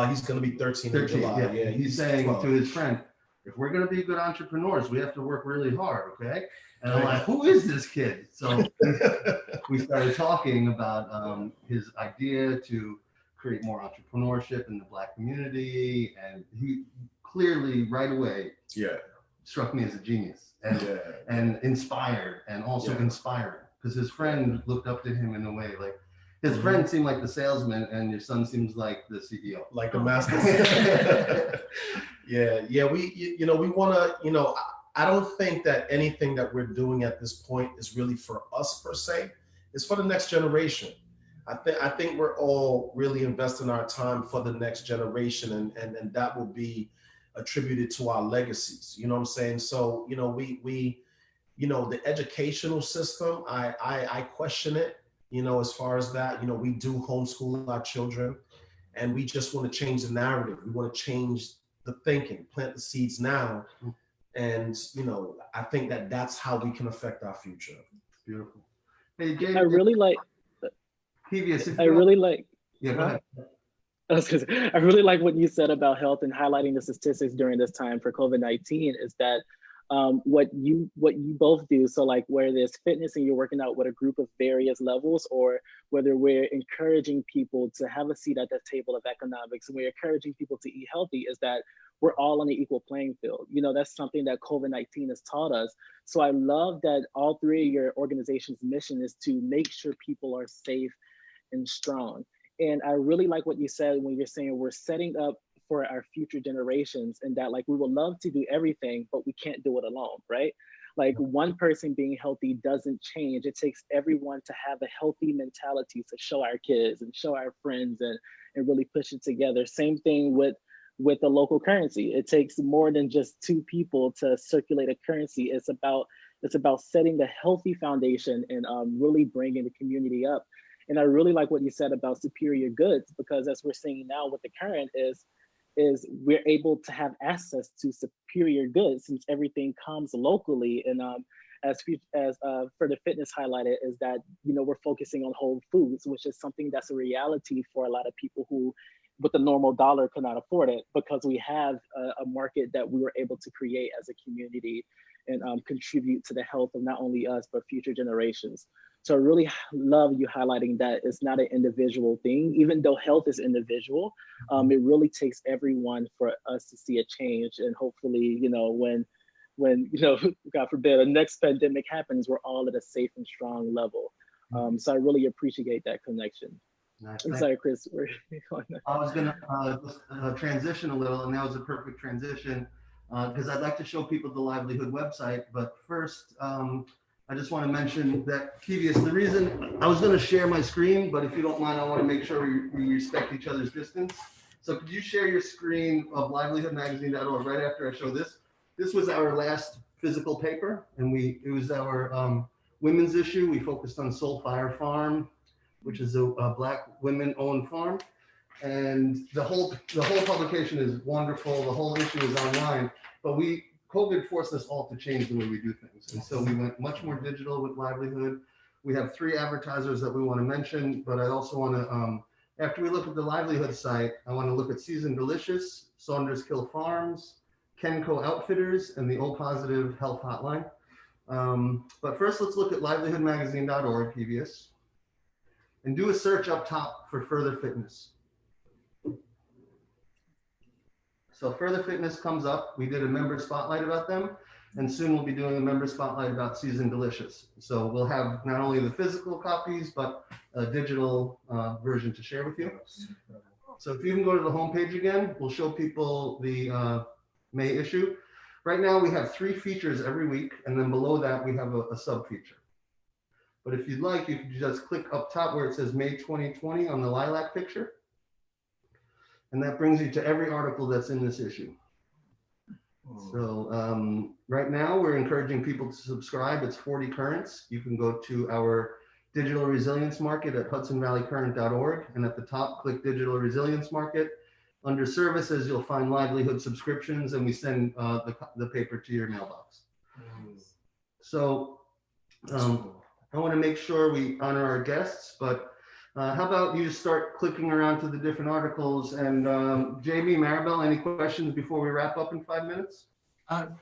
He's going to be 13 in July. Yeah, he's saying 12. To his friend, if we're going to be good entrepreneurs, we have to work really hard, okay? And I'm like, who is this kid? So we started talking about his idea to create more entrepreneurship in the Black community. And he clearly right away struck me as a genius and inspired, and also inspiring, because his friend looked up to him in a way like, his friend seemed like the salesman, and your son seems like the CEO, like the master. We want to, I don't think that anything that we're doing at this point is really for us per se. It's for the next generation. I think we're all really investing our time for the next generation, and that will be attributed to our legacies. You know what I'm saying? So, we the educational system, I question it. As far as that, we do homeschool our children, and we just want to change the narrative. We want to change the thinking, plant the seeds now. And, I think that that's how we can affect our future. Beautiful. Hey, James, I really like. I really like. Yeah, go ahead. I really like what you said about health and highlighting the statistics during this time for COVID-19 is that what you both do. So like whether there's fitness and you're working out with a group of various levels, or whether we're encouraging people to have a seat at the table of economics and we're encouraging people to eat healthy, is that we're all on the equal playing field. That's something that COVID-19 has taught us. So I love that all three of your organization's mission is to make sure people are safe and strong. And I really like what you said when you're saying we're setting up for our future generations, and that like we would love to do everything, but we can't do it alone, right? Like one person being healthy doesn't change. It takes everyone to have a healthy mentality to show our kids and show our friends and really push it together. Same thing with the local currency. It takes more than just two people to circulate a currency. It's about setting the healthy foundation and really bringing the community up. And I really like what you said about superior goods, because as we're seeing now with the current is we're able to have access to superior goods since everything comes locally. And as for the fitness highlighted is that, we're focusing on whole foods, which is something that's a reality for a lot of people who with the normal dollar could not afford it, because we have a market that we were able to create as a community and contribute to the health of not only us, but future generations. So I really love you highlighting that it's not an individual thing, even though health is individual. It really takes everyone for us to see a change. And hopefully, you know, when God forbid, a next pandemic happens, we're all at a safe and strong level. So I really appreciate that connection. Nice. I'm sorry, Chris. Where are you going? I was going to transition a little, and that was a perfect transition because I'd like to show people the Livelihood website. But first, I just want to mention that, Kevius, the reason I was going to share my screen, but if you don't mind, I want to make sure we respect each other's distance. So could you share your screen of livelihoodmagazine.org right after I show this? This was our last physical paper, and it was our women's issue. We focused on Soulfire Farm, which is a Black women-owned farm, and the whole publication is wonderful. The whole issue is online, but COVID forced us all to change the way we do things, and so we went much more digital with Livelihood. We have 3 advertisers that we want to mention, but I also want to, after we look at the Livelihood site, I want to look at Seasoned Delicious, Saunders Kill Farms, Kenco Outfitters, and the O Positive Health Hotline. But first, let's look at livelihoodmagazine.org, PBS. And do a search up top for Further Fitness. So Further Fitness comes up. We did a member spotlight about them, and soon we'll be doing a member spotlight about Seasoned Delicious. So we'll have not only the physical copies, but a digital version to share with you. So if you can go to the homepage again, we'll show people the May issue. Right now we have 3 features every week, and then below that we have a sub feature. But if you'd like, you can just click up top where it says May 2020 on the lilac picture. And that brings you to every article that's in this issue. So right now we're encouraging people to subscribe. It's 40 currents. You can go to our digital resilience market at hudsonvalleycurrent.org. And at the top, click digital resilience market. Under services, you'll find Livelihood subscriptions, and we send the paper to your mailbox. So I want to make sure we honor our guests, but how about you start clicking around to the different articles? And Jamie, Maribel, any questions before we wrap up in 5 minutes?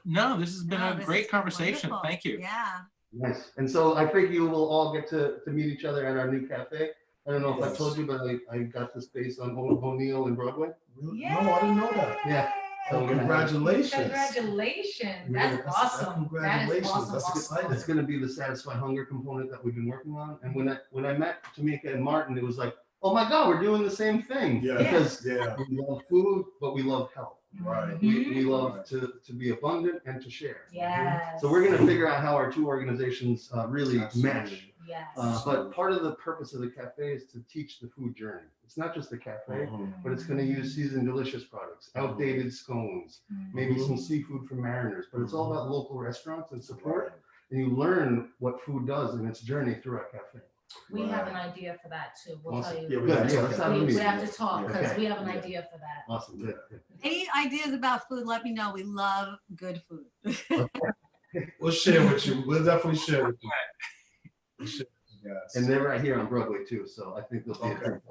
No, this has been a great conversation. Wonderful. Thank you. Yeah. Nice. And so I think you will all get to meet each other at our new cafe. I don't know if I told you, but I got the space on O'Neill and Broadway. Really? No, I didn't know that. Yeah. So Congratulations. Congratulations. Yeah, That's awesome. Congratulations. That is awesome. That's exciting. It's going to be the Satisfy Hunger component that we've been working on. And when I met Tamika and Martin, it was like, oh my God, we're doing the same thing. Yeah. Because Yeah. we love food, but we love health. Right. We love to be abundant and to share. Yes. So we're going to figure out how our 2 organizations really mesh. Yes. But part of the purpose of the cafe is to teach the food journey. It's not just the cafe, but it's going to use Seasoned Delicious products, outdated scones, maybe some seafood from Mariners. But it's all about local restaurants and support. And you learn what food does in its journey through our cafe. We have an idea for that too. We'll Awesome. tell you. Yeah, Let's have a We meeting. have to talk because Okay. we have an idea for that. Awesome. Good. Any ideas about food, let me know. We love good food. We'll share with you. We'll definitely share with you. We'll share with you guys. And they're right here on Broadway too, so I think they'll be Okay. a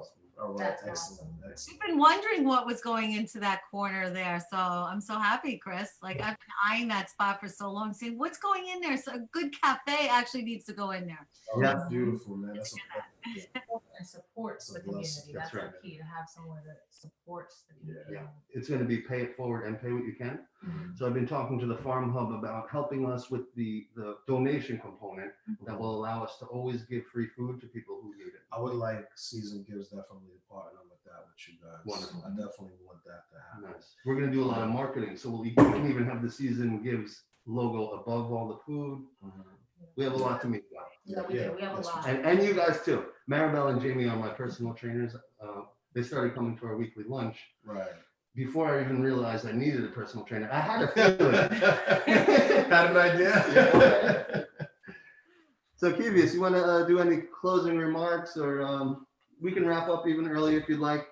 All right. That's Excellent. awesome. Excellent. I've been wondering what was going into that corner there. So I'm so happy, Chris. Like I've been eyeing that spot for so long, saying what's going in there. So a good cafe actually needs to go in there. Oh, Yeah. that's beautiful, man. That's And supports the It's a blessing. community. That's That's right. the key, to have somewhere that supports the community. Yeah. It's going to be pay it forward and pay what you can. Mhm. So I've been talking to the Farm Hub about helping us with the donation component that will allow us to always give free food to people who need it. I would like Season Gives definitely to partner with that with you guys. Wonderful. I definitely want that to happen. Nice. We're going to do a lot of marketing, so we can even have the Season Gives logo above all the food. We have a lot to meet about. Yeah, we do. We have a that's lot. And you guys too. Maribel and Jamie are my personal trainers. They started coming to our weekly lunch. Right. Before I even realized I needed a personal trainer, I had a feeling. Had an idea? So Kevius, you want to do any closing remarks, or we can wrap up even early if you'd like.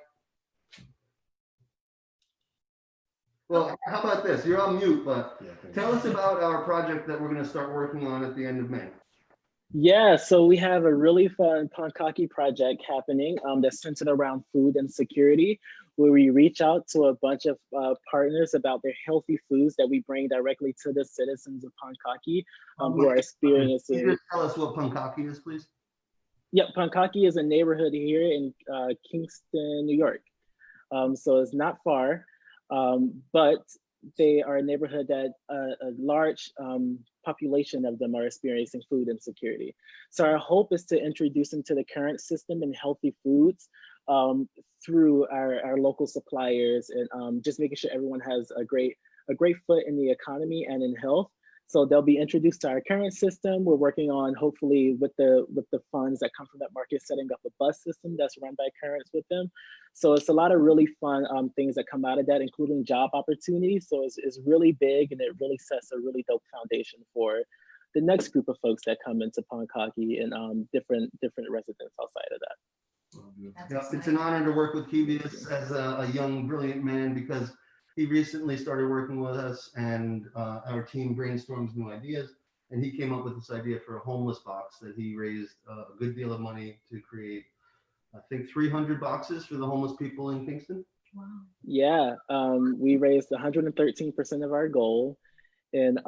Well, how about this? You're on mute, but Yeah, thank tell you. us about our project that we're going to start working on at the end of May. Yeah, so we have a really fun Pankaki project happening that's centered around food and security. where we reach out to a bunch of partners about their healthy foods that we bring directly to the citizens of Pankaki who are experiencing. Can you tell us what Pankaki is, please? Yep, Pankaki is a neighborhood here in Kingston, New York. So it's not far, but they are a neighborhood that a large population of them are experiencing food insecurity. So our hope is to introduce them to the current system in healthy foods through our local suppliers, and just making sure everyone has a great foot in the economy and in health. So they'll be introduced to our current system. We're working on, hopefully with the funds that come from that market, setting up a bus system that's run by Currents with them. So it's a lot of really fun things that come out of that, including job opportunities. So it's really big, and it really sets a really dope foundation for the next group of folks that come into Pankaki and different residents outside of that. Yeah, it's an honor to work with Kevius as a young, brilliant man, because he recently started working with us, and our team brainstorms new ideas. And he came up with this idea for a homeless box that he raised a good deal of money to create. I think 300 boxes for the homeless people in Kingston. Wow. Yeah, we raised 113% of our goal, and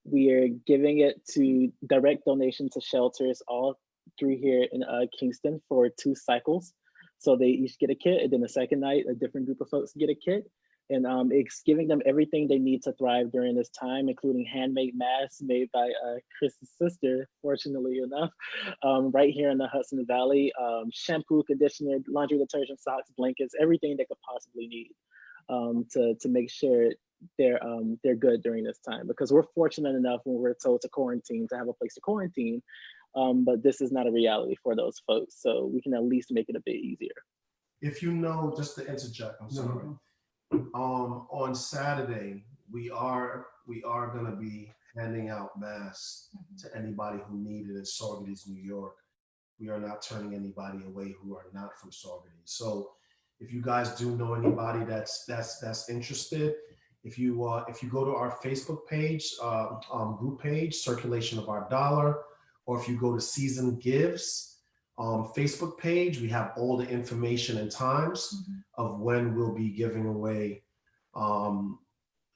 we are giving it to direct donation to shelters all through here in Kingston for 2 cycles. So they each get a kit, and then the second night, a different group of folks get a kit. And it's giving them everything they need to thrive during this time, including handmade masks made by Chris's sister, fortunately enough, right here in the Hudson Valley, shampoo, conditioner, laundry detergent, socks, blankets, everything they could possibly need to make sure they're good during this time. Because we're fortunate enough when we're told to quarantine, to have a place to quarantine, but this is not a reality for those folks. So we can at least make it a bit easier. If you know, just to interject, I'm sorry. On Saturday, we are going to be handing out masks to anybody who need it in Saugerties, New York. We are not turning anybody away who are not from Saugerties. So if you guys do know anybody that's interested, if you go to our Facebook page, group page, Circulation of Our Dollar, or if you go to Season Gives Facebook page, we have all the information and times of when we'll be giving away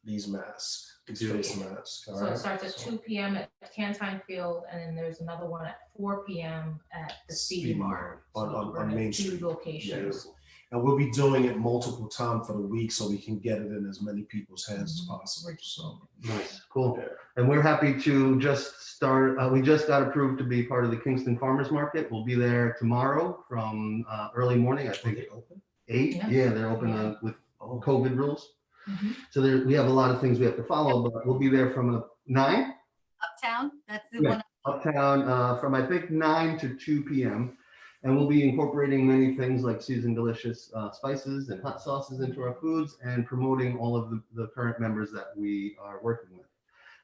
these masks, these face masks. So it starts at 2 p.m. at Cantine Field, and then there's another one at 4 p.m. at the Speedy Mart. On Main Street. 2 locations. Yeah. And we'll be doing it multiple times for the week so we can get it in as many people's hands as possible. So Nice, cool. yeah. And we're happy to just start. We just got approved to be part of the Kingston Farmers Market. We'll be there tomorrow from early morning. I think They open? 8. Yeah, they're open with COVID rules. Mm-hmm. So we have a lot of things we have to follow, but we'll be there from 9. Uptown, that's the one. Uptown from I think 9 to 2 p.m. And we'll be incorporating many things like seasoned delicious spices and hot sauces into our foods, and promoting all of the current members that we are working with.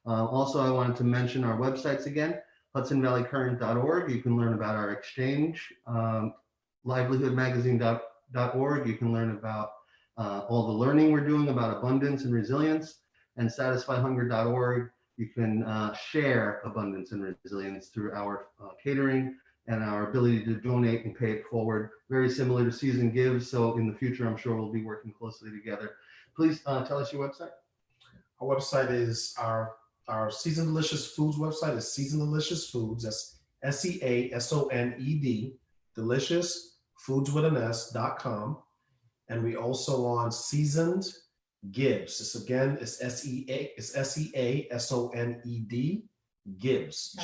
Also, I wanted to mention our websites again, hudsonvalleycurrent.org. You can learn about our exchange, livelihoodmagazine.org. You can learn about all the learning we're doing about abundance and resilience, and satisfyhunger.org. You can share abundance and resilience through our catering and our ability to donate and pay it forward, very similar to Season Gives. So in the future, I'm sure we'll be working closely together. Please tell us your website. Our website is our Seasoned Delicious Foods website is Seasoned Delicious Foods. That's SEASONED, delicious foods with an S.com. And we also on Seasoned Gives. It's SEASONED Gives,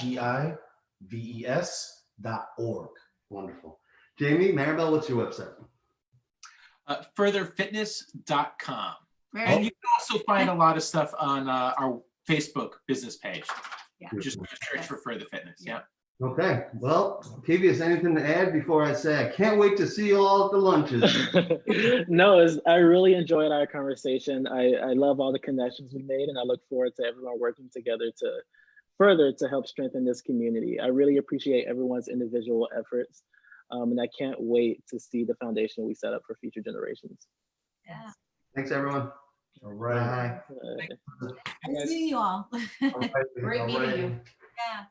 GIVES.org. Wonderful. Jamie, Maribel, what's your website? Furtherfitness.com. Very And you can also find a lot of stuff on our Facebook business page. Yeah. Just search for Further Fitness. Yeah. Okay. Well, Kevius, anything to add before I say I can't wait to see you all at the lunches? No, I really enjoyed our conversation. I love all the connections we made, and I look forward to everyone working together to help strengthen this community. I really appreciate everyone's individual efforts, and I can't wait to see the foundation we set up for future generations. Yeah. Thanks, everyone. All right. Bye. Nice meeting you all. All right. Great meeting you. Yeah.